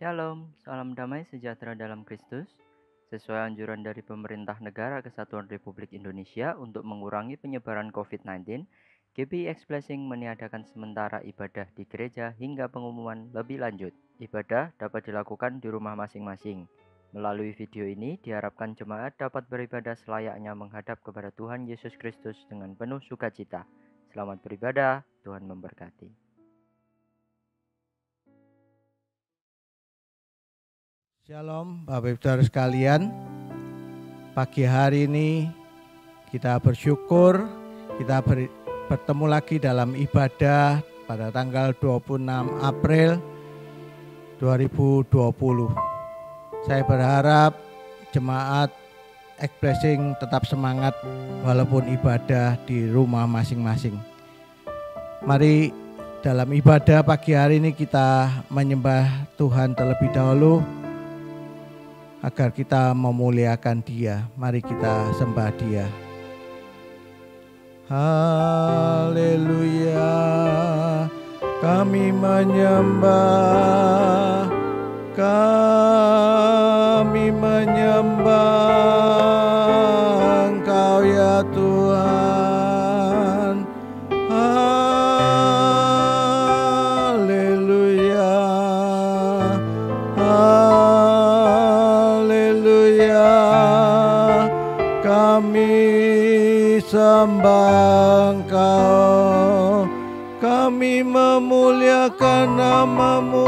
Shalom, salam damai sejahtera dalam Kristus. Sesuai anjuran dari Pemerintah Negara Kesatuan Republik Indonesia untuk mengurangi penyebaran COVID-19, GBX Blessing meniadakan sementara ibadah di gereja hingga pengumuman lebih lanjut. Ibadah dapat dilakukan di rumah masing-masing. Melalui video ini diharapkan jemaat dapat beribadah selayaknya menghadap kepada Tuhan Yesus Kristus dengan penuh sukacita. Selamat beribadah, Tuhan memberkati. Shalom Bapak Ibu Saudara sekalian. Pagi hari ini kita bersyukur kita bertemu lagi dalam ibadah pada tanggal 26 April 2020. Saya berharap jemaat Blessing tetap semangat walaupun ibadah di rumah masing-masing. Mari dalam ibadah pagi hari ini kita menyembah Tuhan terlebih dahulu agar kita memuliakan Dia. Mari kita sembah Dia. Haleluya, kami menyembah, Engkau ya Tuhan. Haleluya, kami sembah Engkau, kami memuliakan nama-Mu,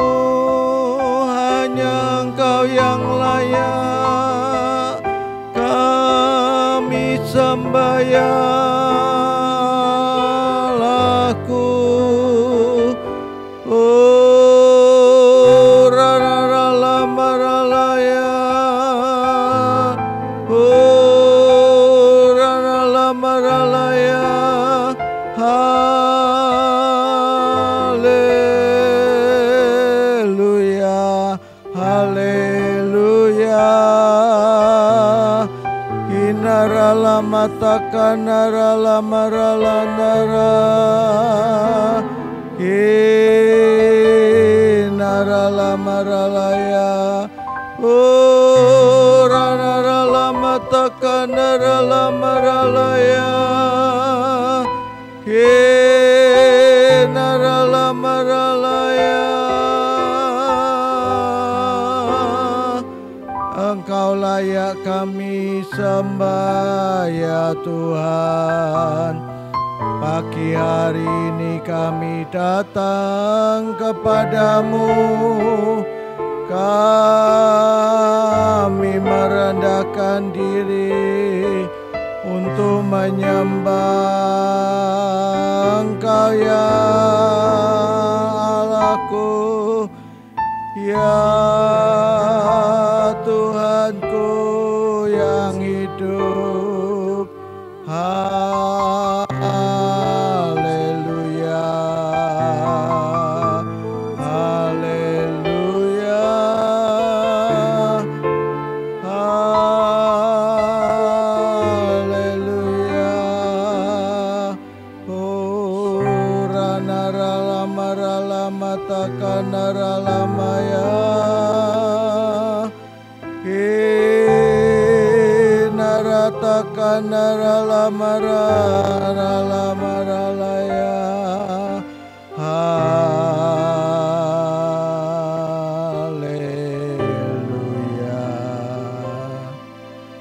hanya Engkau yang layak kami sembah ya Allahku. Matakan nara lamarala nara nara lamaralaya nara lamatakan nara lamaralaya nara lamaralaya. Engkau layak kami sembah ya Tuhan. Pagi hari ini kami datang kepadamu, kami merendahkan diri untuk menyembah Engkau ya Allahku, ya Tuhanku yang hidup. Haleluya, haleluya, haleluya. Ranara lamara lamatakan nara lamaya naratakan nara lamara laya. Haleluya,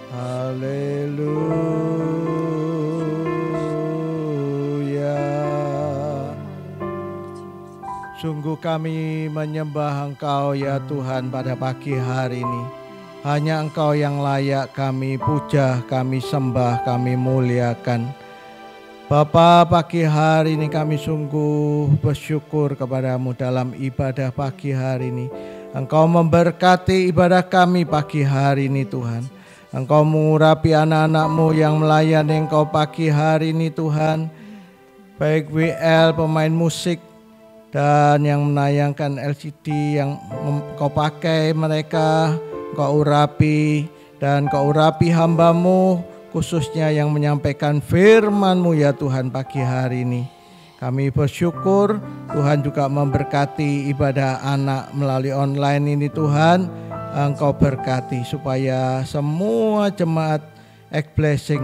haleluya. Sungguh kami menyembah Engkau ya Tuhan pada pagi hari ini. Hanya Engkau yang layak kami puja, kami sembah, kami muliakan. Bapa, pagi hari ini kami sungguh bersyukur kepadamu dalam ibadah pagi hari ini. Engkau memberkati ibadah kami pagi hari ini Tuhan. Engkau mengurapi anak-anak-Mu yang melayani Engkau pagi hari ini Tuhan. Baik WL, pemain musik, dan yang menayangkan LCD yang Engkau pakai mereka. Kau urapi dan Kau urapi hamba-Mu khususnya yang menyampaikan firman-Mu ya Tuhan pagi hari ini. Kami bersyukur Tuhan juga memberkati ibadah anak melalui online ini Tuhan. Engkau berkati supaya semua jemaat Egg Blessing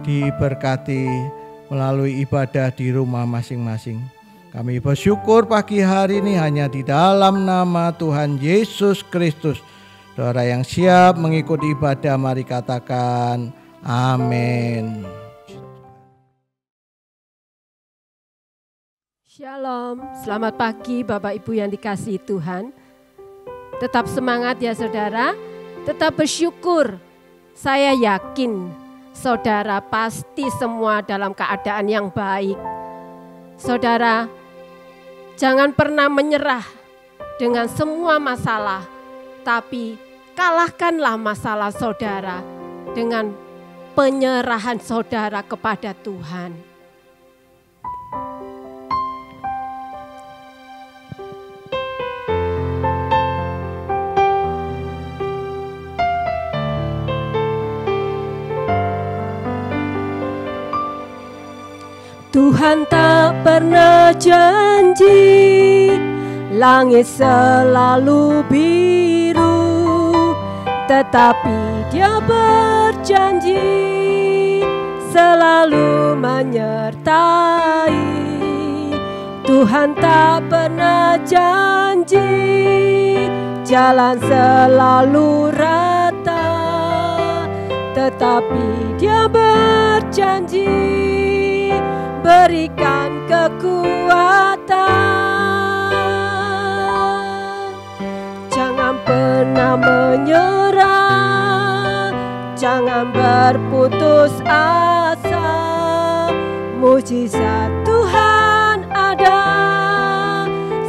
diberkati melalui ibadah di rumah masing-masing. Kami bersyukur pagi hari ini hanya di dalam nama Tuhan Yesus Kristus. Saudara yang siap mengikuti ibadah, mari katakan amin. Shalom, selamat pagi Bapak Ibu yang dikasihi Tuhan. Tetap semangat ya saudara, tetap bersyukur. Saya yakin saudara pasti semua dalam keadaan yang baik. Saudara, jangan pernah menyerah dengan semua masalah, tapi kalahkanlah masalah saudara dengan penyerahan saudara kepada Tuhan. Tuhan tak pernah janji langit selalu biru, tetapi Dia berjanji selalu menyertai. Tuhan tak pernah janji jalan selalu rata, tetapi Dia berjanji berikan kekuatan. Jangan pernah menyerah, jangan berputus asa. Mujizat Tuhan ada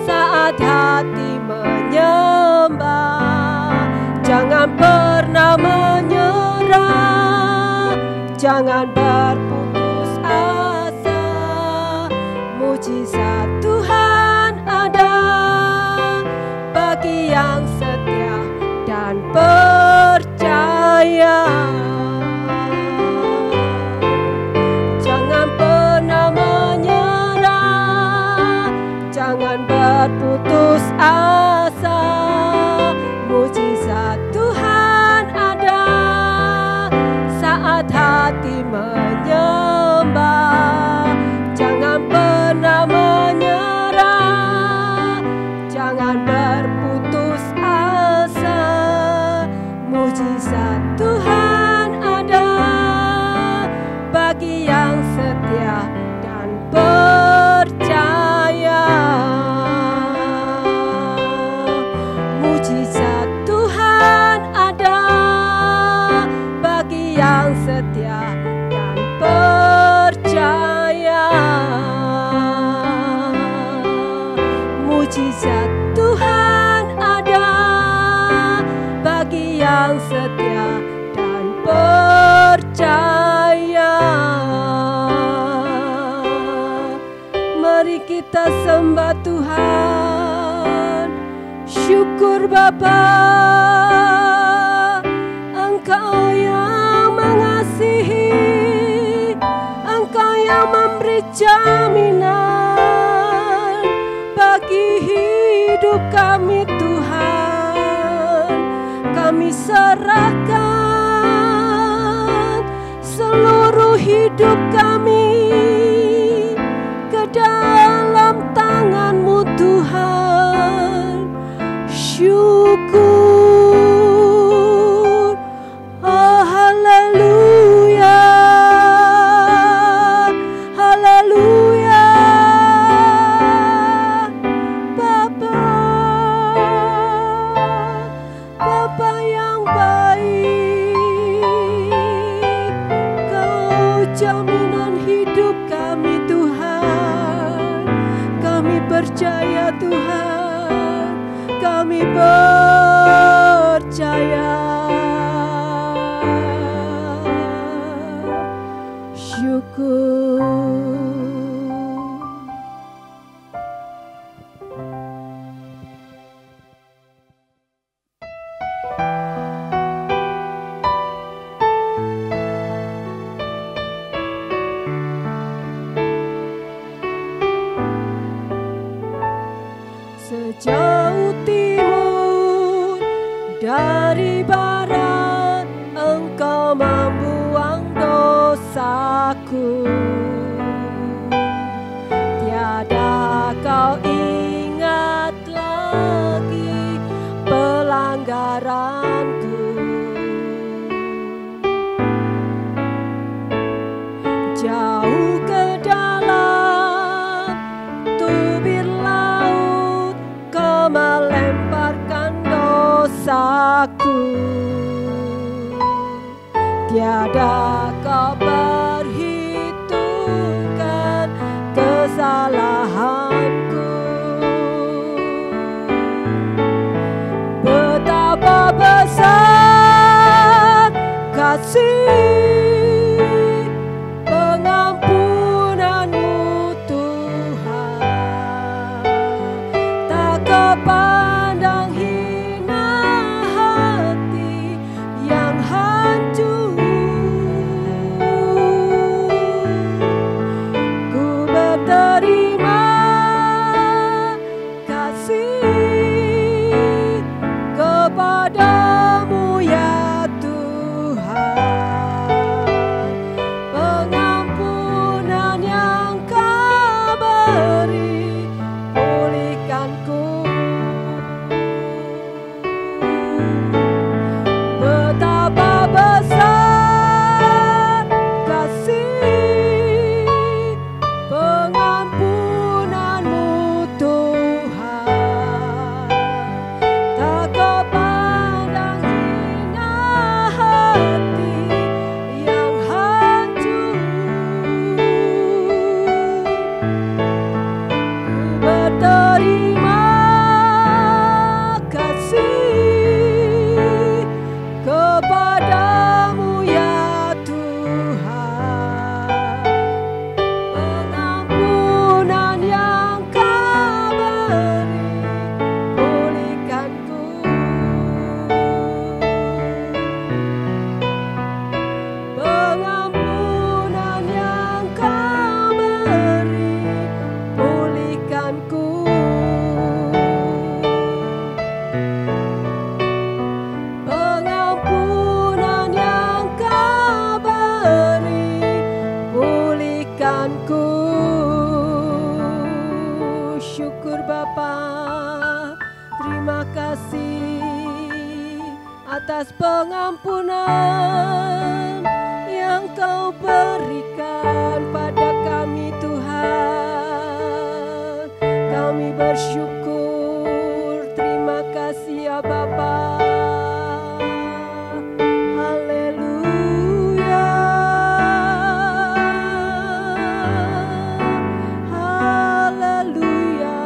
saat hati menyembah. Jangan pernah menyerah, jangan berputus asa. Mujizat Tuhan ada bagi yang setia dan percaya. Jangan pernah menyerah, jangan berputus asa. Mujizat Tuhan ada saat hati menyembah. Jangan pernah menyerah, jangan berputus asa. Mujizat Tuhan ada bagi yang setia dan percaya. Mujizat Tuhan ada bagi yang setia dan percaya. Mujizat Tuhan ada bagi yang setia dan percaya. Mari kita sembah Tuhan. Syukur Bapa, Engkau yang mengasihi, Engkau yang memberi jaminan bagi hidup kami Tuhan. Kami serahkan seluruh hidup kami ke dalam tangan-Mu Tuhan. Syukur, oh haleluya, haleluya. Bapa, Bapa yang baik, Kau jaminan hidup kami Tuhan. Kami percaya Tuhan, kami percaya. Syukur. Tiada kau ingat lagi pelanggaranku. Jauh ke dalam tubir laut kau melemparkan dosaku. Tiada kau perhitungkan kesalahanku. Betapa besar kasih pengampunanmu Tuhan, tak kepandang hina hati yang hancur. Ku berterima kasih kepadamu ya Tuhan, pengampunan yang kau beri pulihkanku. Betapa besar kasih pengampunanmu Tuhan, tak kepandang hina hati yang hancur. Ku berterima kasih kepadamu ya Tuhan, pengampunan yang kau beri pulihkanku. Pengampunan yang kau beri pulihkanku. Pengampunan yang kau beri pulihkanku. Syukur Bapa, terima kasih atas pengampunan yang kau berikan pada kami Tuhan. Kami bersyukur, terima kasih ya Bapa. Haleluya, haleluya.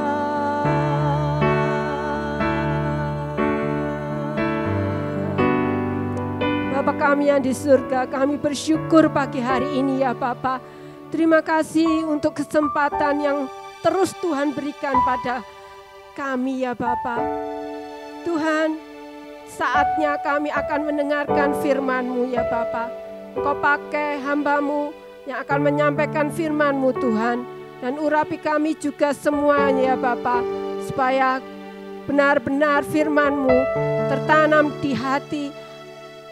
Bapa kami yang di surga, kami bersyukur pagi hari ini ya Bapa. Terima kasih untuk kesempatan yang terus Tuhan berikan pada kami ya Bapa. Tuhan, saatnya kami akan mendengarkan firman-Mu ya Bapa. Engkau pakai hamba-Mu yang akan menyampaikan firman-Mu Tuhan. Dan urapi kami juga semuanya ya Bapa, supaya benar-benar firman-Mu tertanam di hati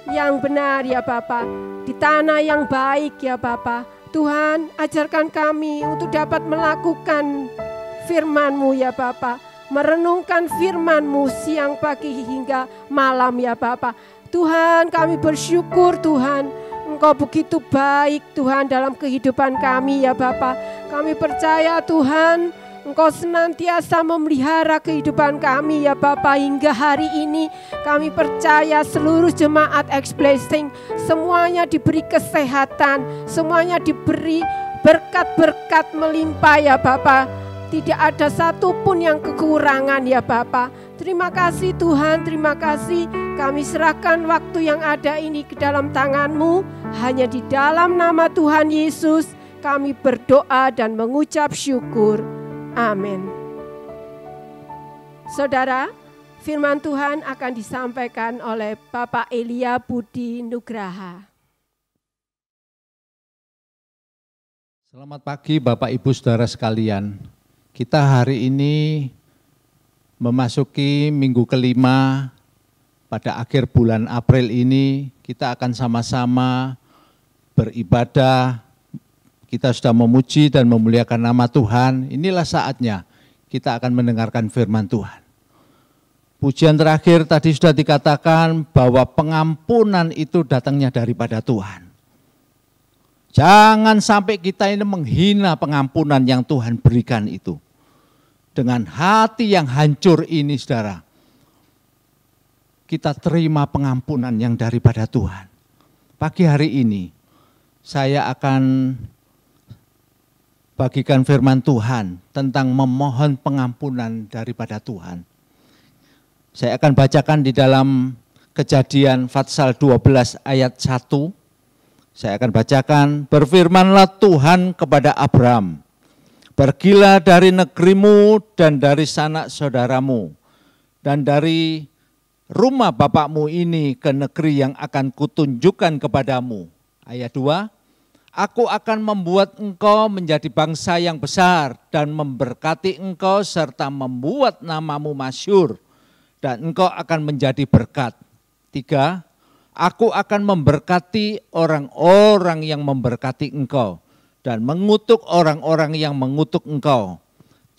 yang benar ya Bapa, di tanah yang baik ya Bapa. Tuhan, ajarkan kami untuk dapat melakukan firman-Mu ya Bapa, merenungkan firman-Mu siang, pagi, hingga malam ya Bapa. Tuhan, kami bersyukur Tuhan, Engkau begitu baik Tuhan dalam kehidupan kami ya Bapa. Kami percaya Tuhan, Engkau senantiasa memelihara kehidupan kami ya Bapa hingga hari ini. Kami percaya seluruh jemaat X-Blessing semuanya diberi kesehatan, semuanya diberi berkat-berkat melimpah ya Bapa. Tidak ada satupun yang kekurangan ya Bapa. Terima kasih Tuhan, terima kasih. Kami serahkan waktu yang ada ini ke dalam tangan-Mu. Hanya di dalam nama Tuhan Yesus kami berdoa dan mengucap syukur. Amin. Saudara, firman Tuhan akan disampaikan oleh Bapak Elia Budi Nugraha. Selamat pagi Bapak Ibu Saudara sekalian. Kita hari ini memasuki minggu kelima. Pada akhir bulan April ini kita akan sama-sama beribadah kita sudah memuji dan memuliakan nama Tuhan, inilah saatnya kita akan mendengarkan firman Tuhan. Pujian terakhir tadi sudah dikatakan bahwa pengampunan itu datangnya daripada Tuhan. Jangan sampai kita ini menghina pengampunan yang Tuhan berikan itu. Dengan hati yang hancur ini, saudara, kita terima pengampunan yang daripada Tuhan. Pagi hari ini, saya akan bagikan firman Tuhan tentang memohon pengampunan daripada Tuhan. Saya akan bacakan di dalam Kejadian Fatsal 12 ayat 1. Saya akan bacakan, berfirmanlah Tuhan kepada Abram, pergilah dari negerimu dan dari sanak saudaramu, dan dari rumah bapakmu ini ke negeri yang akan kutunjukkan kepadamu. Ayat 2, aku akan membuat engkau menjadi bangsa yang besar dan memberkati engkau serta membuat namamu masyhur dan engkau akan menjadi berkat. 3, aku akan memberkati orang-orang yang memberkati engkau dan mengutuk orang-orang yang mengutuk engkau.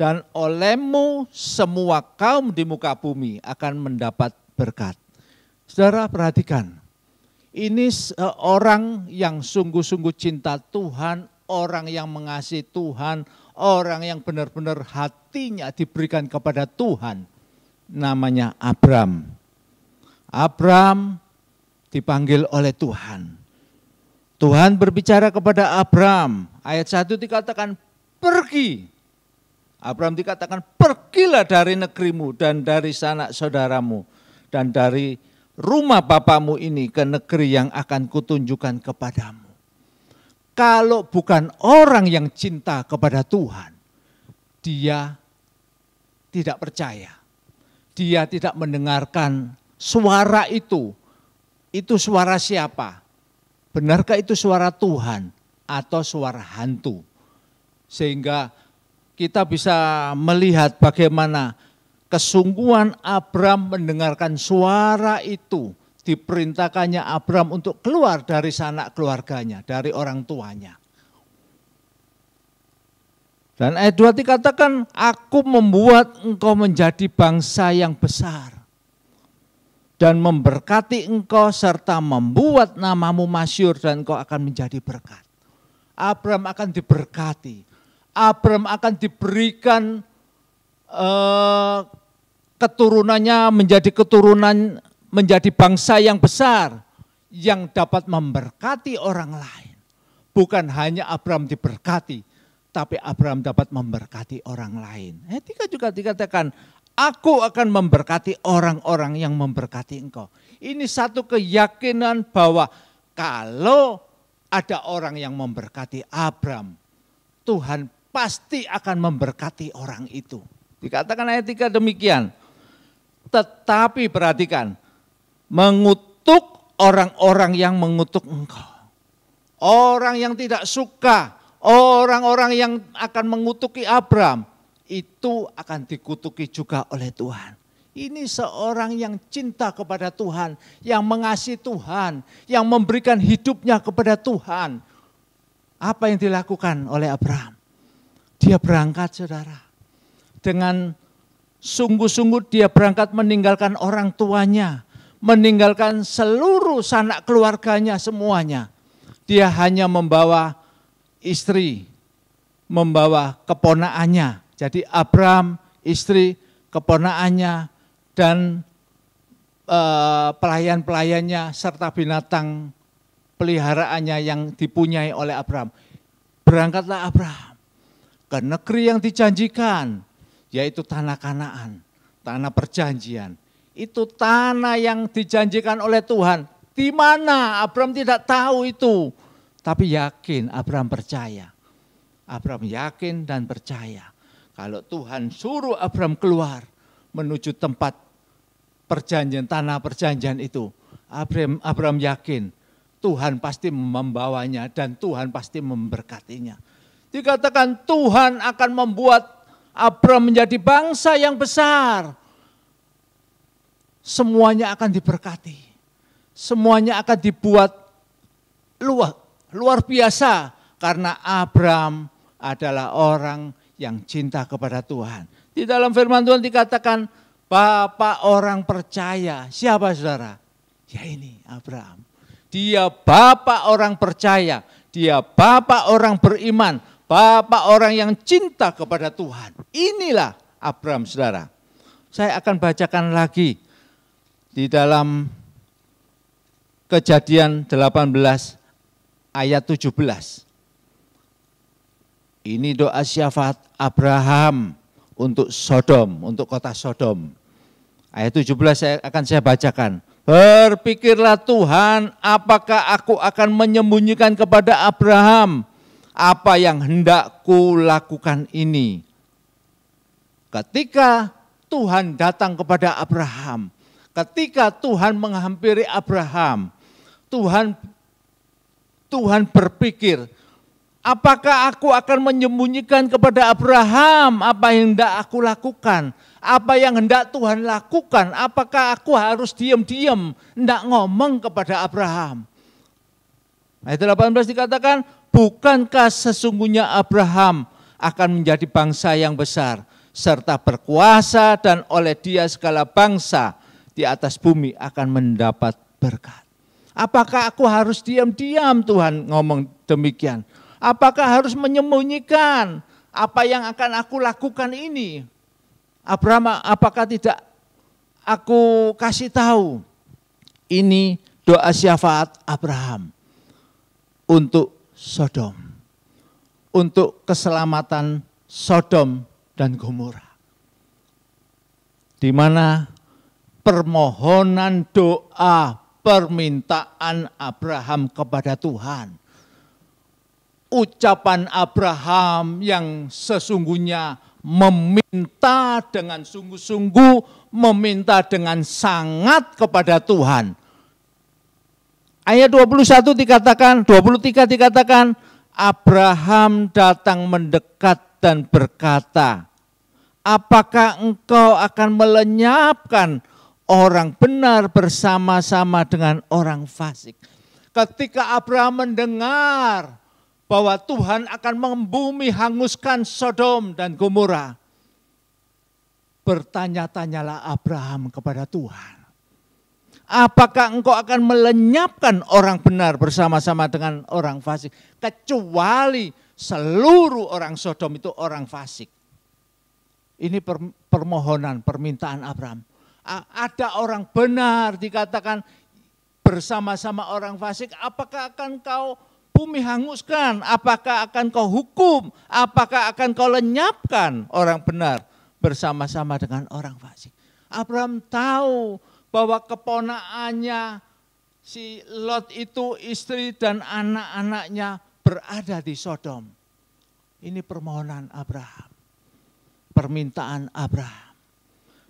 Dan olehmu semua kaum di muka bumi akan mendapat berkat. Saudara perhatikan, ini orang yang sungguh-sungguh cinta Tuhan, orang yang mengasihi Tuhan, orang yang benar-benar hatinya diberikan kepada Tuhan. Namanya Abram. Abram dipanggil oleh Tuhan. Tuhan berbicara kepada Abram. Ayat 1 dikatakan pergi. Abram dikatakan pergilah dari negerimu dan dari sanak saudaramu dan dari rumah bapamu ini ke negeri yang akan kutunjukkan kepadamu. Kalau bukan orang yang cinta kepada Tuhan, dia tidak percaya. Dia tidak mendengarkan suara itu. Itu suara siapa? Benarkah itu suara Tuhan atau suara hantu? Sehingga kita bisa melihat bagaimana kesungguhan Abram mendengarkan suara itu. Diperintahkannya Abram untuk keluar dari sanak keluarganya, dari orang tuanya. Dan ayat 2 dikatakan, aku membuat engkau menjadi bangsa yang besar dan memberkati engkau serta membuat namamu masyhur dan engkau akan menjadi berkat. Abram akan diberkati. Abram akan diberikan keturunannya menjadi bangsa yang besar yang dapat memberkati orang lain. Bukan hanya Abram diberkati, tapi Abram dapat memberkati orang lain. Ayat 3 juga dikatakan, aku akan memberkati orang-orang yang memberkati engkau. Ini satu keyakinan bahwa kalau ada orang yang memberkati Abram, Tuhan pasti akan memberkati orang itu. Dikatakan ayat 3 demikian. Tetapi perhatikan, mengutuk orang-orang yang mengutuk engkau. Orang yang tidak suka, orang-orang yang akan mengutuki Abram, itu akan dikutuki juga oleh Tuhan. Ini seorang yang cinta kepada Tuhan, yang mengasihi Tuhan, yang memberikan hidupnya kepada Tuhan. Apa yang dilakukan oleh Abram? Dia berangkat, saudara. Dengan sungguh-sungguh dia berangkat meninggalkan orang tuanya, meninggalkan seluruh sanak keluarganya semuanya. Dia hanya membawa istri, membawa keponakannya. Jadi Abram, istri, keponakannya, dan pelayan-pelayannya serta binatang peliharaannya yang dipunyai oleh Abram. Berangkatlah Abram ke negeri yang dijanjikan, yaitu tanah Kanaan, tanah perjanjian. Itu tanah yang dijanjikan oleh Tuhan. Di mana Abram tidak tahu itu, tapi yakin Abram percaya. Abram yakin dan percaya. Kalau Tuhan suruh Abram keluar menuju tempat perjanjian, tanah perjanjian itu, Abram yakin Tuhan pasti membawanya dan Tuhan pasti memberkatinya. Dikatakan Tuhan akan membuat Abram menjadi bangsa yang besar. Semuanya akan diberkati. Semuanya akan dibuat luar biasa Karena Abraham adalah orang yang cinta kepada Tuhan. Di dalam firman Tuhan dikatakan, bapak orang percaya. Siapa saudara? Ya ini Abraham. Dia bapak orang percaya. Dia bapak orang beriman. Bapak orang yang cinta kepada Tuhan. Inilah Abraham, saudara. Saya akan bacakan lagi di dalam Kejadian 18 ayat 17. Ini doa syafaat Abraham untuk Sodom, untuk kota Sodom. Ayat 17 saya bacakan. Berpikirlah Tuhan, apakah aku akan menyembunyikan kepada Abraham apa yang hendak kulakukan ini. Ketika Tuhan datang kepada Abraham, ketika Tuhan menghampiri Abraham, Tuhan berpikir, apakah aku akan menyembunyikan kepada Abraham apa yang hendak aku lakukan? Apa yang hendak Tuhan lakukan? Apakah aku harus diam-diam, hendak ngomong kepada Abraham? Ayat 18 dikatakan, bukankah sesungguhnya Abraham akan menjadi bangsa yang besar, serta berkuasa, dan oleh dia segala bangsa di atas bumi akan mendapat berkat. Apakah aku harus diam-diam, Tuhan ngomong demikian? Apakah harus menyembunyikan apa yang akan aku lakukan ini? Abraham, apakah tidak aku kasih tahu? Ini doa syafaat Abraham untuk Sodom, untuk keselamatan Sodom dan Gomora. Di mana permohonan doa, permintaan Abraham kepada Tuhan. Ucapan Abraham yang sesungguhnya meminta dengan sungguh-sungguh, meminta dengan sangat kepada Tuhan. Ayat 21 dikatakan, 23 dikatakan, Abraham datang mendekat dan berkata, apakah engkau akan melenyapkan orang benar bersama-sama dengan orang fasik? Ketika Abraham mendengar bahwa Tuhan akan membumi hanguskan Sodom dan Gomora, bertanya-tanyalah Abraham kepada Tuhan. Apakah engkau akan melenyapkan orang benar bersama-sama dengan orang fasik? Kecuali seluruh orang Sodom itu orang fasik. Ini permohonan, permintaan Abraham. Ada orang benar dikatakan bersama-sama orang fasik, apakah akan kau bumi hanguskan? Apakah akan kau hukum? Apakah akan kau lenyapkan orang benar bersama-sama dengan orang fasik? Abraham tahu bahwa keponakannya si Lot itu, istri dan anak-anaknya berada di Sodom. Ini permohonan Abraham, permintaan Abraham,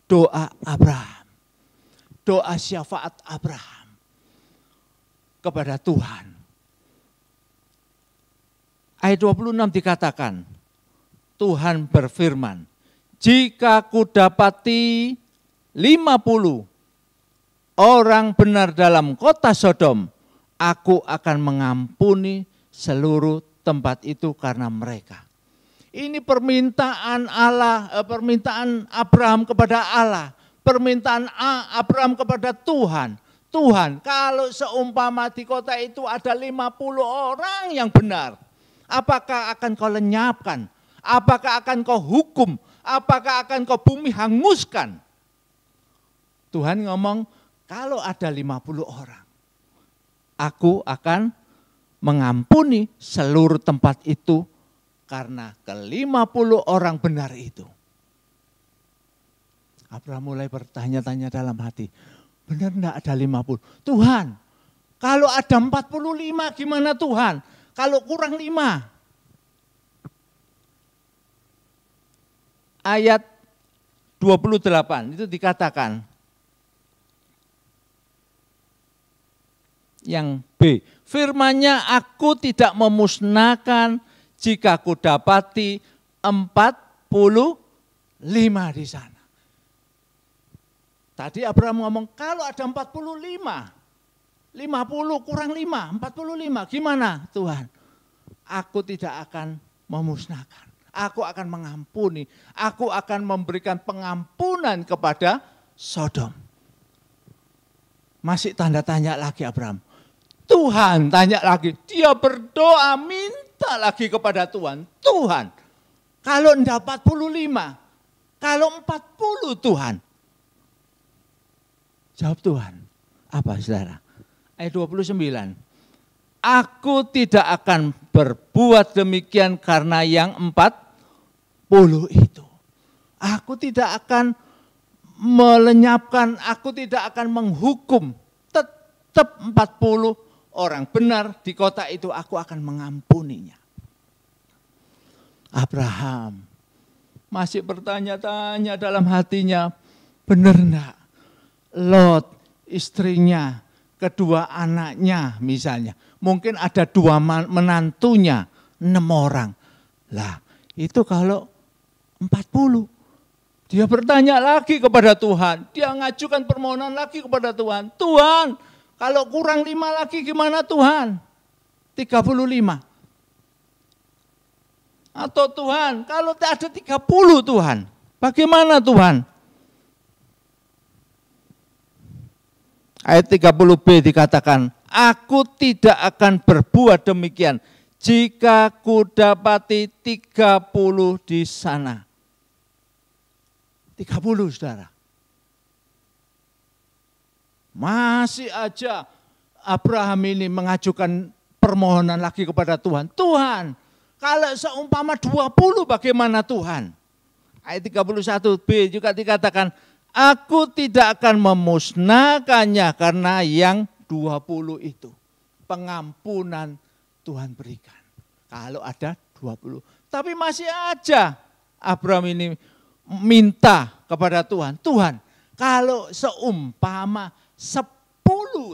doa Abraham, doa syafaat Abraham kepada Tuhan. Ayat 26 dikatakan, Tuhan berfirman, jika ku dapati 50 orang benar dalam kota Sodom, aku akan mengampuni seluruh tempat itu karena mereka. Ini permintaan Allah, permintaan Abraham kepada Allah, permintaan Abraham kepada Tuhan. Tuhan, kalau seumpama di kota itu ada 50 orang yang benar, apakah akan kau lenyapkan? Apakah akan kau hukum? Apakah akan kau bumi hanguskan? Tuhan ngomong, kalau ada 50 orang, aku akan mengampuni seluruh tempat itu karena ke-50 orang benar itu. Abraham mulai bertanya-tanya dalam hati, benar enggak ada 50? Tuhan, kalau ada 45 gimana Tuhan? Kalau kurang 5? Ayat 28 itu dikatakan, yang B, firman-Nya aku tidak memusnahkan jika ku dapati 45 di sana. Tadi Abraham ngomong kalau ada 45, 50 kurang 5, 45, gimana Tuhan? aku tidak akan memusnahkan. Aku akan mengampuni, aku akan memberikan pengampunan kepada Sodom. Masih tanda tanya lagi Abraham. Tuhan tanya lagi, dia berdoa minta lagi kepada Tuhan. Tuhan, kalau enggak 45, kalau 40 Tuhan. Jawab Tuhan, apa saudara? Ayat 29, aku tidak akan berbuat demikian karena yang 40 itu. Aku tidak akan melenyapkan, aku tidak akan menghukum. Tetap 40 orang benar di kota itu, aku akan mengampuninya. Abraham masih bertanya-tanya dalam hatinya, benar enggak? Lot, istrinya, kedua anaknya misalnya, mungkin ada 2 menantunya, 6 orang. Lah itu kalau 40, dia bertanya lagi kepada Tuhan, dia ngajukan permohonan lagi kepada Tuhan. Tuhan, kalau kurang 5 lagi gimana Tuhan? 35. Atau Tuhan, kalau ada 30 Tuhan, bagaimana Tuhan? Ayat 30b dikatakan, aku tidak akan berbuat demikian jika kudapati 30 di sana. 30 saudara. Masih aja Abraham ini mengajukan permohonan lagi kepada Tuhan. Tuhan, kalau seumpama 20 bagaimana Tuhan? Ayat 31b juga dikatakan, aku tidak akan memusnahkannya karena yang 20 itu. Pengampunan Tuhan berikan. Kalau ada 20. Tapi masih aja Abraham ini minta kepada Tuhan. Tuhan, kalau seumpama 10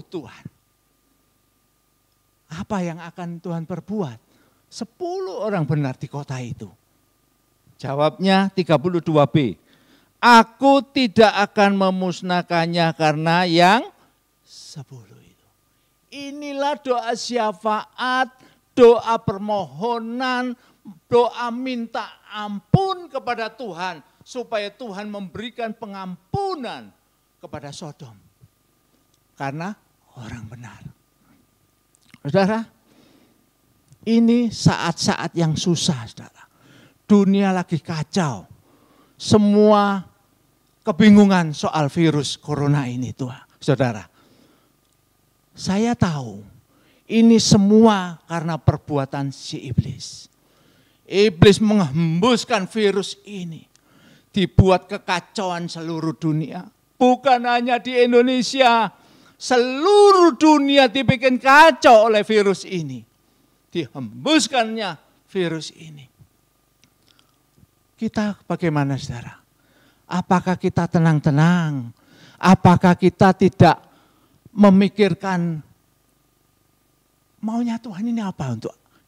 Tuhan, apa yang akan Tuhan perbuat? 10 orang benar di kota itu. Jawabnya 32b. Aku tidak akan memusnahkannya karena yang 10 itu. Inilah doa syafaat, doa permohonan, doa minta ampun kepada Tuhan. Supaya Tuhan memberikan pengampunan kepada Sodom. Karena orang benar. Saudara, ini saat-saat yang susah, saudara. Dunia lagi kacau. Semua kebingungan soal virus corona ini, Tuhan. Saudara, saya tahu ini semua karena perbuatan si iblis. Iblis menghembuskan virus ini. Dibuat kekacauan seluruh dunia. Bukan hanya di Indonesia, seluruh dunia dibikin kacau oleh virus ini. Dihembuskannya virus ini. Kita bagaimana saudara? Apakah kita tenang-tenang? Apakah kita tidak memikirkan maunya Tuhan ini apa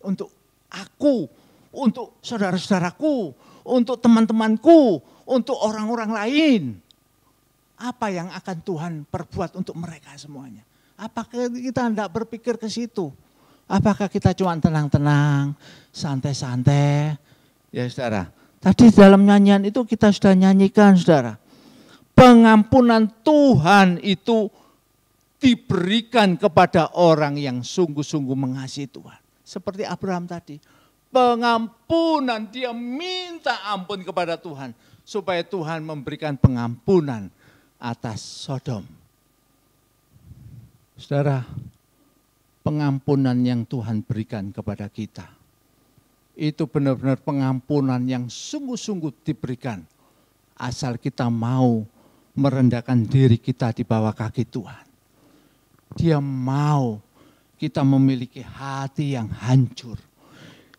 untuk aku, untuk saudara-saudaraku, untuk teman-temanku, untuk orang-orang lain. Apa yang akan Tuhan perbuat untuk mereka semuanya? Apakah kita tidak berpikir ke situ? Apakah kita cuma tenang-tenang, santai-santai? Ya saudara, tadi dalam nyanyian itu kita sudah nyanyikan saudara. Pengampunan Tuhan itu diberikan kepada orang yang sungguh-sungguh mengasihi Tuhan. Seperti Abraham tadi. Pengampunan, dia minta ampun kepada Tuhan. Supaya Tuhan memberikan pengampunan atas Sodom. Saudara, pengampunan yang Tuhan berikan kepada kita, itu benar-benar pengampunan yang sungguh-sungguh diberikan. Asal kita mau merendahkan diri kita di bawah kaki Tuhan. Dia mau kita memiliki hati yang hancur.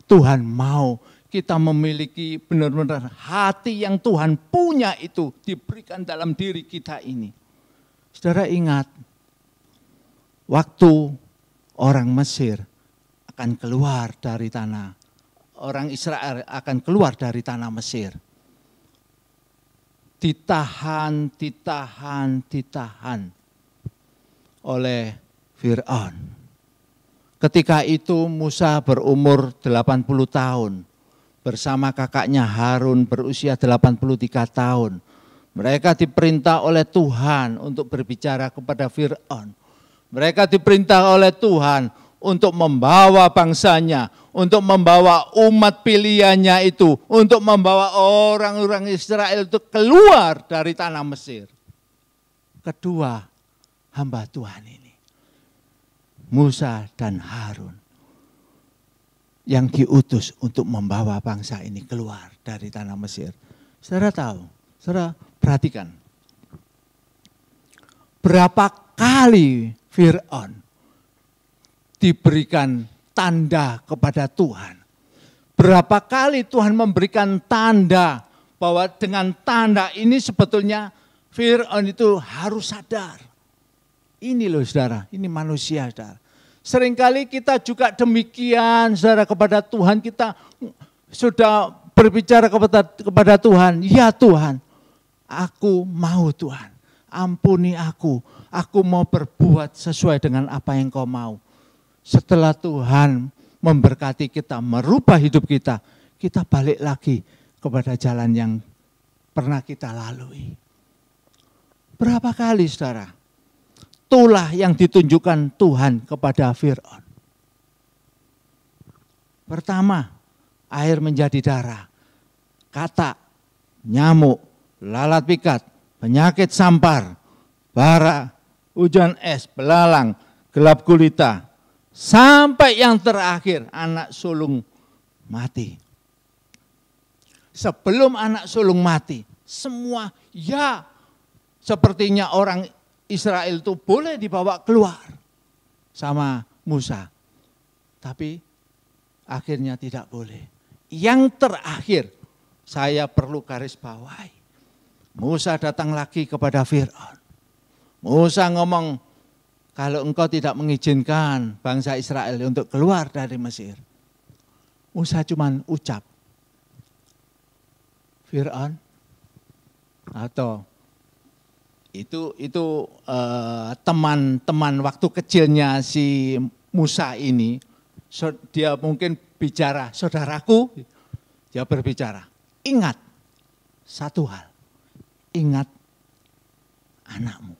Tuhan mau kita memiliki benar-benar hati yang Tuhan punya itu diberikan dalam diri kita ini. Saudara ingat, waktu orang Mesir akan keluar dari tanah, orang Israel akan keluar dari tanah Mesir. Ditahan oleh Fir'aun. Ketika itu Musa berumur 80 tahun. Bersama kakaknya Harun berusia 83 tahun. Mereka diperintah oleh Tuhan untuk berbicara kepada Fir'aun. Mereka diperintah oleh Tuhan untuk membawa bangsanya, untuk membawa umat pilihannya itu, untuk membawa orang-orang Israel itu keluar dari tanah Mesir. Kedua hamba Tuhan ini, Musa dan Harun, yang diutus untuk membawa bangsa ini keluar dari tanah Mesir. Saudara tahu, saudara perhatikan, berapa kali Fir'aun diberikan tanda kepada Tuhan. Berapa kali Tuhan memberikan tanda bahwa dengan tanda ini sebetulnya Fir'aun itu harus sadar. Ini loh saudara, ini manusia saudara. Seringkali kita juga demikian saudara kepada Tuhan, kita sudah berbicara kepada Tuhan, ya Tuhan, aku mau Tuhan, ampuni aku mau berbuat sesuai dengan apa yang Kau mau. Setelah Tuhan memberkati kita, merubah hidup kita, kita balik lagi kepada jalan yang pernah kita lalui. Berapa kali saudara, itulah yang ditunjukkan Tuhan kepada Fir'aun. Pertama, air menjadi darah, katak, nyamuk, lalat pikat, penyakit sampar, bara, hujan es, belalang, gelap gulita, sampai yang terakhir anak sulung mati. Sebelum anak sulung mati, semua ya sepertinya orang Israel itu boleh dibawa keluar sama Musa. Tapi akhirnya tidak boleh. Yang terakhir saya perlu garis bawahi. Musa datang lagi kepada Fir'aun. Musa ngomong, kalau engkau tidak mengizinkan bangsa Israel untuk keluar dari Mesir. Musa cuman ucap, Fir'aun, atau itu teman-teman waktu kecilnya si Musa ini, dia mungkin bicara, saudaraku, dia berbicara, ingat satu hal, ingat anakmu.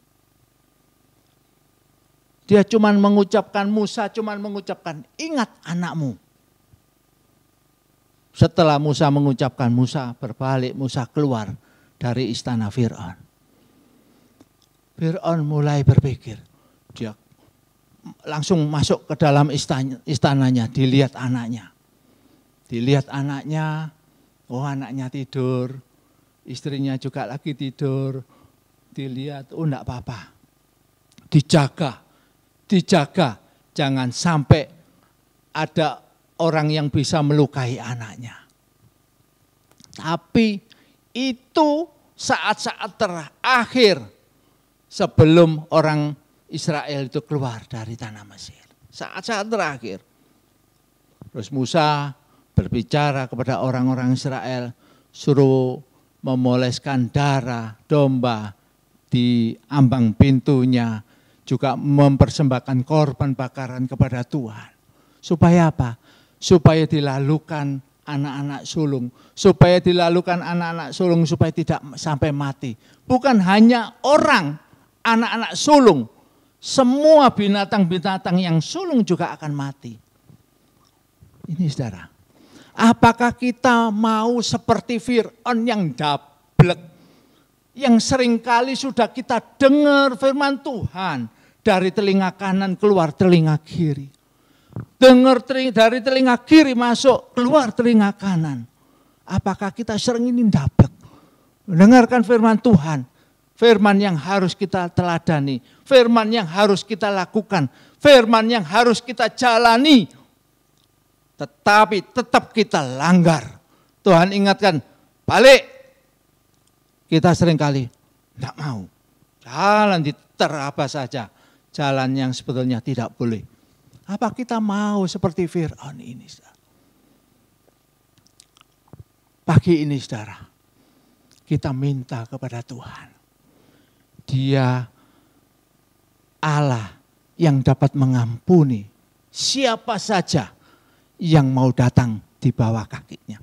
Dia cuman mengucapkan, Musa cuman mengucapkan, ingat anakmu. Setelah Musa mengucapkan, Musa berbalik, Musa keluar dari istana Fir'aun. Fir'aun mulai berpikir, dia langsung masuk ke dalam istananya, dilihat anaknya. Dilihat anaknya, oh anaknya tidur, istrinya juga lagi tidur. Dilihat, oh enggak apa-apa, dijaga, jangan sampai ada orang yang bisa melukai anaknya. Tapi itu saat-saat terakhir sebelum orang Israel itu keluar dari tanah Mesir. Saat-saat terakhir. Terus Musa berbicara kepada orang-orang Israel, suruh memoleskan darah domba di ambang pintunya, juga mempersembahkan korban bakaran kepada Tuhan. Supaya apa? Supaya dilalukan anak-anak sulung. Supaya dilalukan anak-anak sulung supaya tidak sampai mati. Bukan hanya orang, anak-anak sulung. Semua binatang-binatang yang sulung juga akan mati. Ini saudara. Apakah kita mau seperti Fir'aun yang dablek, yang seringkali sudah kita dengar firman Tuhan dari telinga kanan keluar telinga kiri. Dengar dari telinga kiri masuk keluar telinga kanan. Apakah kita sering ini dablek mendengarkan firman Tuhan? Firman yang harus kita teladani, firman yang harus kita lakukan, firman yang harus kita jalani. Tetapi tetap kita langgar. Tuhan ingatkan, balik. Kita seringkali tidak mau. Jalan diterabas saja. Jalan yang sebetulnya tidak boleh. Apa kita mau seperti Fir'aun ini? Pagi ini saudara, kita minta kepada Tuhan. Dia Allah yang dapat mengampuni siapa saja yang mau datang di bawah kakinya.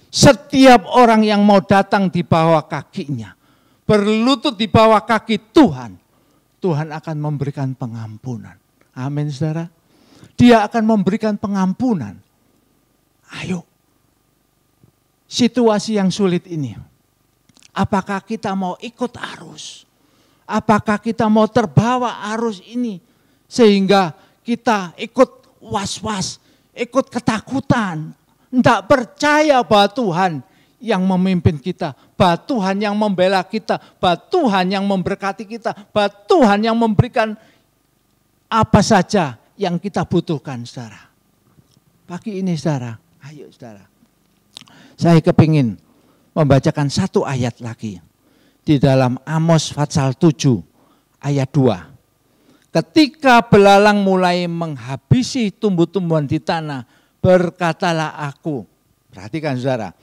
Setiap orang yang mau datang di bawah kakinya, berlutut di bawah kaki Tuhan, Tuhan akan memberikan pengampunan. Amin, saudara. Dia akan memberikan pengampunan. Ayo, situasi yang sulit ini, apakah kita mau ikut arus? Apakah kita mau terbawa arus ini sehingga kita ikut was-was, ikut ketakutan, tidak percaya bahwa Tuhan yang memimpin kita, bahwa Tuhan yang membela kita, bahwa Tuhan yang memberkati kita, bahwa Tuhan yang memberikan apa saja yang kita butuhkan, saudara. Pagi ini, saudara, ayo saudara, saya kepingin membacakan satu ayat lagi di dalam Amos pasal 7 ayat 2. Ketika belalang mulai menghabisi tumbuh-tumbuhan di tanah, berkatalah aku, perhatikan saudara,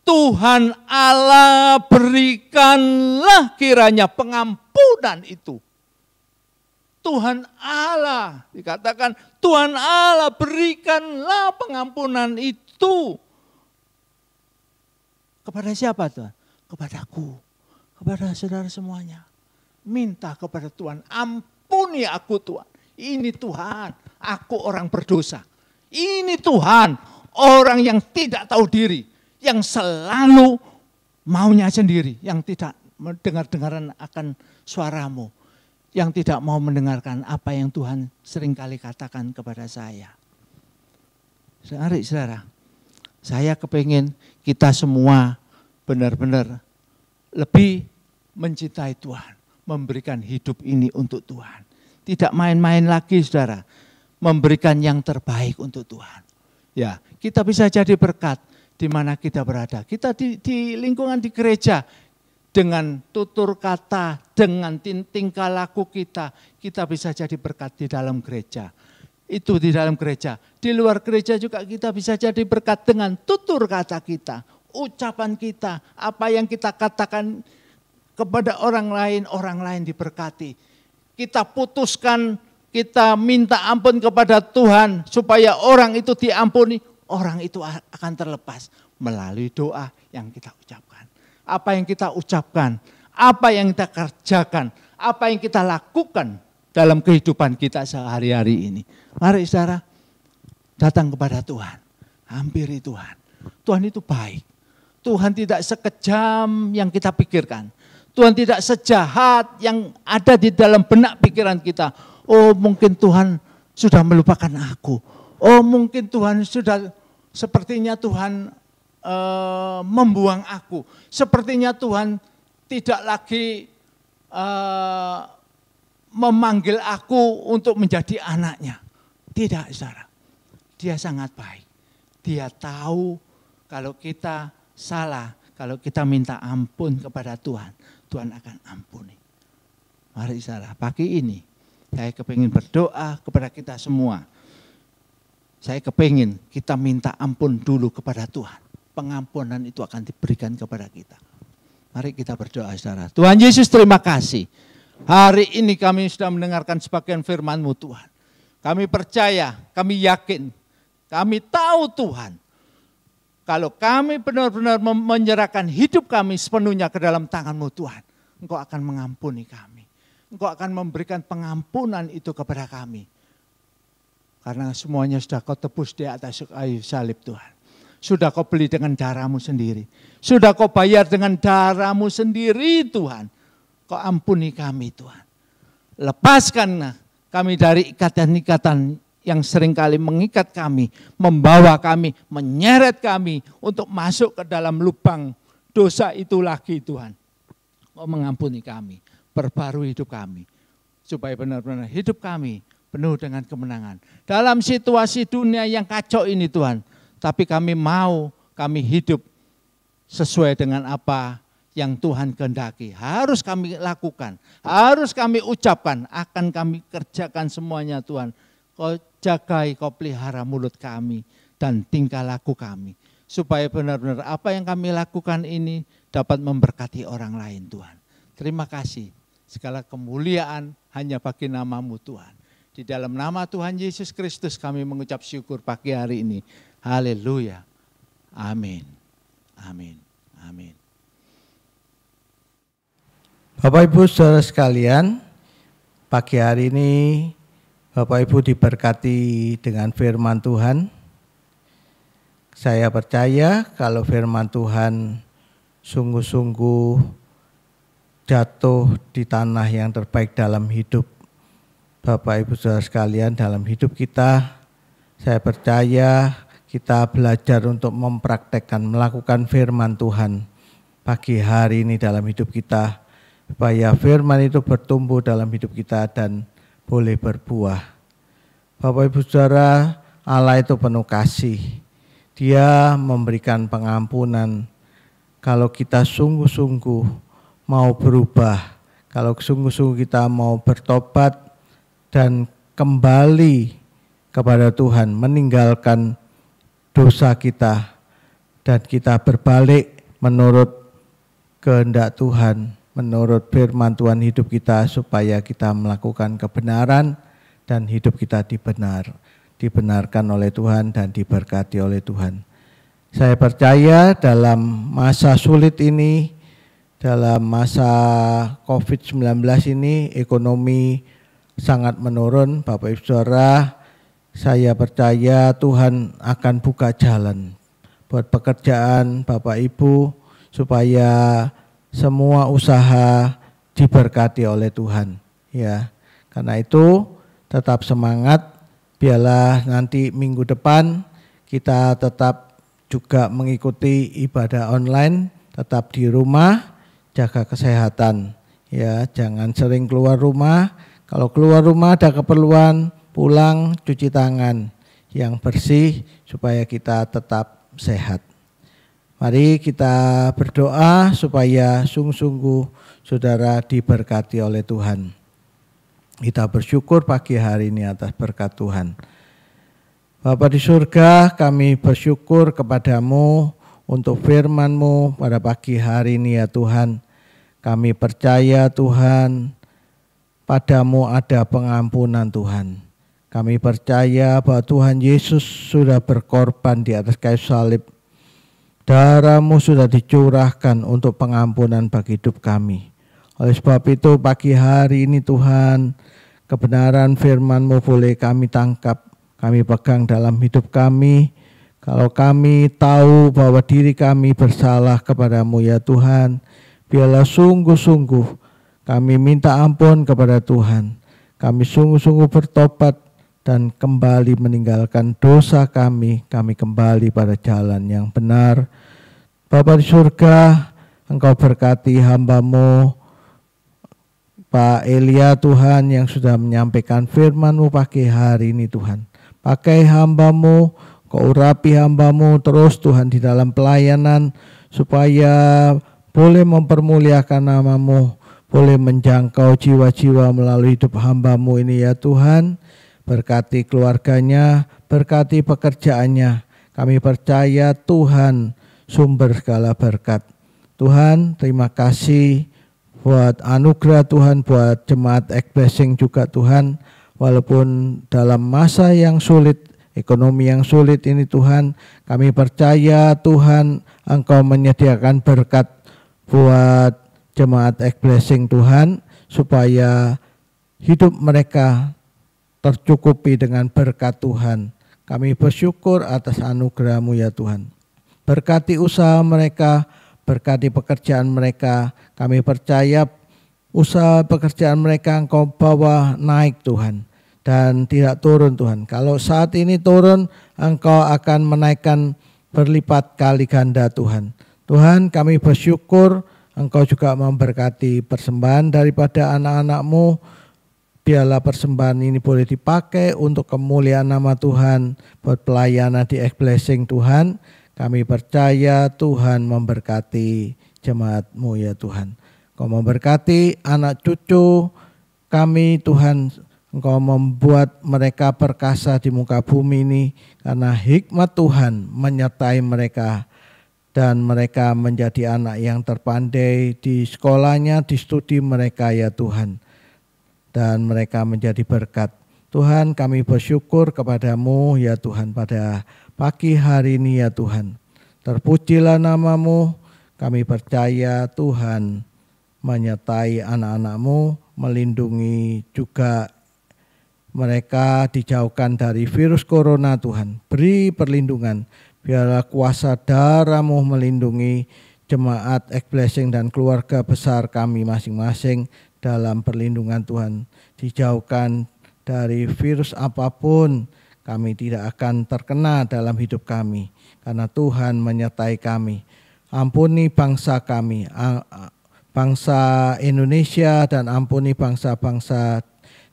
Tuhan Allah berikanlah kiranya pengampunan itu. Tuhan Allah, dikatakan Tuhan Allah berikanlah pengampunan itu. Kepada siapa Tuhan? Kepadaku, kepada saudara semuanya. Minta kepada Tuhan, ampuni aku Tuhan. Ini Tuhan, aku orang berdosa. Ini Tuhan, orang yang tidak tahu diri, yang selalu maunya sendiri, yang tidak mendengar-dengaran akan suaramu, yang tidak mau mendengarkan apa yang Tuhan seringkali katakan kepada saya. Saudara, saya kepingin kita semua benar-benar lebih mencintai Tuhan, memberikan hidup ini untuk Tuhan. Tidak main-main lagi saudara, memberikan yang terbaik untuk Tuhan. Ya, kita bisa jadi berkat di mana kita berada. Kita di lingkungan di gereja, dengan tutur kata, dengan tingkah laku kita bisa jadi berkat di dalam gereja. Itu di dalam gereja. Di luar gereja juga kita bisa jadi berkat dengan tutur kata kita, ucapan kita, apa yang kita katakan kepada orang lain diberkati. Kita putuskan, kita minta ampun kepada Tuhan supaya orang itu diampuni, orang itu akan terlepas melalui doa yang kita ucapkan. Apa yang kita ucapkan, apa yang kita kerjakan, apa yang kita lakukan dalam kehidupan kita sehari-hari ini. Mari saudara, datang kepada Tuhan, hampiri Tuhan. Tuhan itu baik, Tuhan tidak sekejam yang kita pikirkan. Tuhan tidak sejahat yang ada di dalam benak pikiran kita. Oh mungkin Tuhan sudah melupakan aku. Oh mungkin Tuhan sudah, sepertinya Tuhan membuang aku. Sepertinya Tuhan tidak lagi memanggil aku untuk menjadi anaknya. Tidak saudara, dia sangat baik. Dia tahu kalau kita salah, kalau kita minta ampun kepada Tuhan, Tuhan akan ampuni. Mari saudara, pagi ini saya kepingin berdoa kepada kita semua. Saya kepingin kita minta ampun dulu kepada Tuhan. Pengampunan itu akan diberikan kepada kita. Mari kita berdoa saudara. Tuhan Yesus, terima kasih. Hari ini kami sudah mendengarkan sebagian firman-Mu Tuhan. Kami percaya, kami yakin, kami tahu Tuhan. Kalau kami benar-benar menyerahkan hidup kami sepenuhnya ke dalam tangan-Mu Tuhan, Engkau akan mengampuni kami. Engkau akan memberikan pengampunan itu kepada kami. Karena semuanya sudah Kau tebus di atas kayu salib Tuhan. Sudah Kau beli dengan darah-Mu sendiri. Sudah Kau bayar dengan darah-Mu sendiri Tuhan. Kau ampuni kami Tuhan. Lepaskan kami dari ikatan-ikatan yang seringkali mengikat kami, membawa kami, menyeret kami untuk masuk ke dalam lubang dosa itu lagi Tuhan. Kau mengampuni kami, perbarui hidup kami. Supaya benar-benar hidup kami penuh dengan kemenangan. Dalam situasi dunia yang kacau ini Tuhan, tapi kami mau, kami hidup sesuai dengan apa yang Tuhan kehendaki. Harus kami lakukan, harus kami ucapkan, akan kami kerjakan semuanya Tuhan. Kau jagai, Kau pelihara mulut kami dan tingkah laku kami. Supaya benar-benar apa yang kami lakukan ini dapat memberkati orang lain Tuhan. Terima kasih, segala kemuliaan hanya bagi nama-Mu Tuhan. Di dalam nama Tuhan Yesus Kristus kami mengucap syukur pagi hari ini. Haleluya. Amin. Amin. Amin. Bapak Ibu saudara sekalian, pagi hari ini Bapak Ibu diberkati dengan firman Tuhan. Saya percaya kalau firman Tuhan sungguh-sungguh jatuh di tanah yang terbaik dalam hidup Bapak Ibu saudara sekalian, dalam hidup kita. Saya percaya kita belajar untuk mempraktekkan, melakukan firman Tuhan pagi hari ini dalam hidup kita, supaya firman itu bertumbuh dalam hidup kita dan boleh berbuah. Bapak Ibu saudara, Allah itu penuh kasih. Dia memberikan pengampunan kalau kita sungguh-sungguh mau berubah, kalau sungguh-sungguh kita mau bertobat dan kembali kepada Tuhan, meninggalkan dosa kita, dan kita berbalik menurut kehendak Tuhan, menurut firman Tuhan hidup kita, supaya kita melakukan kebenaran dan hidup kita dibenarkan oleh Tuhan dan diberkati oleh Tuhan. Saya percaya dalam masa sulit ini, dalam masa COVID-19 ini, ekonomi sangat menurun. Bapak Ibu saudara, saya percaya Tuhan akan buka jalan buat pekerjaan Bapak Ibu, supaya semua usaha diberkati oleh Tuhan. Ya, karena itu tetap semangat. Biarlah nanti minggu depan kita tetap juga mengikuti ibadah online, tetap di rumah, jaga kesehatan. Ya, jangan sering keluar rumah. Kalau keluar rumah ada keperluan, pulang cuci tangan yang bersih supaya kita tetap sehat. Mari kita berdoa supaya sungguh-sungguh saudara diberkati oleh Tuhan. Kita bersyukur pagi hari ini atas berkat Tuhan. Bapa di surga, kami bersyukur kepadamu untuk firman-Mu pada pagi hari ini ya Tuhan. Kami percaya Tuhan, padamu ada pengampunan Tuhan. Kami percaya bahwa Tuhan Yesus sudah berkorban di atas kayu salib. Darah-Mu sudah dicurahkan untuk pengampunan bagi hidup kami. Oleh sebab itu pagi hari ini Tuhan, kebenaran firman-Mu boleh kami tangkap, kami pegang dalam hidup kami. Kalau kami tahu bahwa diri kami bersalah kepadamu ya Tuhan, biarlah sungguh-sungguh kami minta ampun kepada Tuhan. Kami sungguh-sungguh bertobat dan kembali meninggalkan dosa kami. Kami kembali pada jalan yang benar. Bapa di surga, Engkau berkati hamba-Mu Pak Elia Tuhan yang sudah menyampaikan firman-Mu pagi hari ini Tuhan. Pakai hamba-Mu, Kau urapi hamba-Mu terus Tuhan di dalam pelayanan, supaya boleh mempermuliakan nama-Mu, boleh menjangkau jiwa-jiwa melalui hidup hamba-Mu ini ya Tuhan. Berkati keluarganya, berkati pekerjaannya. Kami percaya Tuhan sumber segala berkat. Tuhan, terima kasih buat anugerah Tuhan, buat jemaat X-Blessing juga Tuhan. Walaupun dalam masa yang sulit, ekonomi yang sulit ini Tuhan, kami percaya Tuhan Engkau menyediakan berkat buat jemaat X-Blessing Tuhan, supaya hidup mereka tercukupi dengan berkat Tuhan. Kami bersyukur atas anugerah-Mu ya Tuhan. Berkati usaha mereka, berkati pekerjaan mereka. Kami percaya usaha pekerjaan mereka Engkau bawa naik Tuhan, dan tidak turun Tuhan. Kalau saat ini turun, Engkau akan menaikkan berlipat kali ganda Tuhan. Tuhan, kami bersyukur Engkau juga memberkati persembahan daripada anak-anak-Mu. Biarlah persembahan ini boleh dipakai untuk kemuliaan nama Tuhan, buat pelayanan di X-Blessing Tuhan. Kami percaya Tuhan memberkati jemaat-Mu ya Tuhan. Engkau memberkati anak cucu kami Tuhan. Engkau membuat mereka perkasa di muka bumi ini, karena hikmat Tuhan menyertai mereka. Dan mereka menjadi anak yang terpandai di sekolahnya, di studi mereka ya Tuhan. Dan mereka menjadi berkat. Tuhan, kami bersyukur kepadamu ya Tuhan pada pagi hari ini ya Tuhan. Terpujilah nama-Mu, kami percaya Tuhan menyertai anak-anak-Mu, melindungi juga mereka dijauhkan dari virus corona Tuhan. Beri perlindungan, biarlah kuasa darah-Mu melindungi jemaat X-Blessing dan keluarga besar kami masing-masing dalam perlindungan Tuhan. Dijauhkan dari virus apapun, kami tidak akan terkena dalam hidup kami, karena Tuhan menyertai kami. Ampuni bangsa kami, bangsa Indonesia, dan ampuni bangsa-bangsa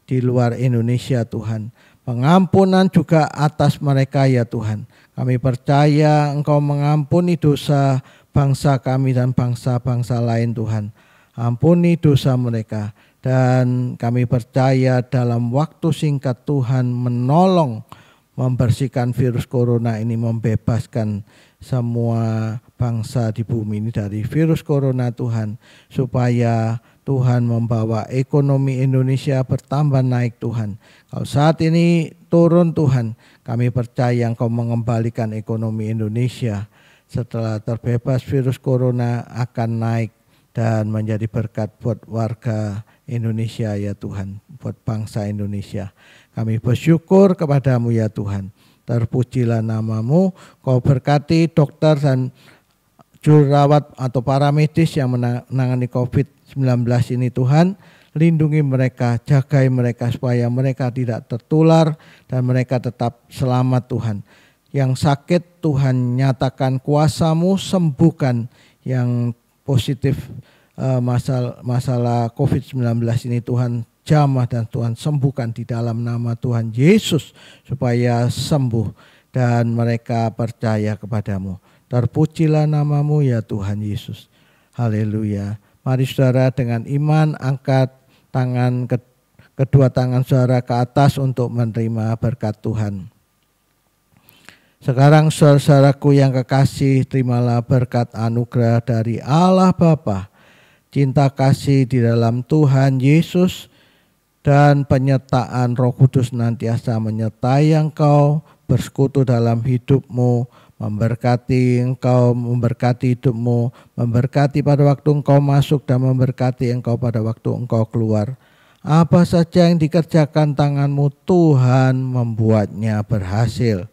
di luar Indonesia Tuhan. Pengampunan juga atas mereka ya Tuhan. Kami percaya Engkau mengampuni dosa bangsa kami dan bangsa-bangsa lain Tuhan. Ampuni dosa mereka. Dan kami percaya dalam waktu singkat Tuhan menolong membersihkan virus corona ini, membebaskan semua bangsa di bumi ini dari virus corona Tuhan, supaya Tuhan membawa ekonomi Indonesia bertambah naik Tuhan. Kalau saat ini turun Tuhan, kami percaya Engkau mengembalikan ekonomi Indonesia setelah terbebas virus corona akan naik dan menjadi berkat buat warga Indonesia ya Tuhan, buat bangsa Indonesia. Kami bersyukur kepadamu ya Tuhan. Terpujilah nama-Mu, Kau berkati dokter dan jururawat atau para medis yang menangani COVID-19 ini Tuhan. Lindungi mereka, jagai mereka supaya mereka tidak tertular dan mereka tetap selamat Tuhan. Yang sakit Tuhan nyatakan kuasa-Mu, sembuhkan yang positif masalah COVID-19 ini Tuhan, jamah dan Tuhan sembuhkan di dalam nama Tuhan Yesus supaya sembuh dan mereka percaya kepadamu. Terpujilah nama-Mu ya Tuhan Yesus. Haleluya. Mari saudara dengan iman angkat tangan kedua tangan saudara ke atas untuk menerima berkat Tuhan. Sekarang saudaraku yang kekasih, terimalah berkat anugerah dari Allah Bapa, cinta kasih di dalam Tuhan Yesus, dan penyertaan Roh Kudus nantiasa menyertai engkau, bersekutu dalam hidupmu, memberkati engkau, memberkati hidupmu, memberkati pada waktu engkau masuk dan memberkati engkau pada waktu engkau keluar. Apa saja yang dikerjakan tanganmu, Tuhan membuatnya berhasil.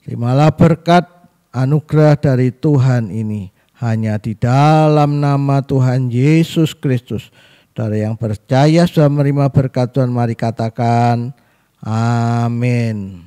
Terimalah berkat anugerah dari Tuhan ini hanya di dalam nama Tuhan Yesus Kristus. Dari yang percaya sudah menerima berkat Tuhan, mari katakan amin.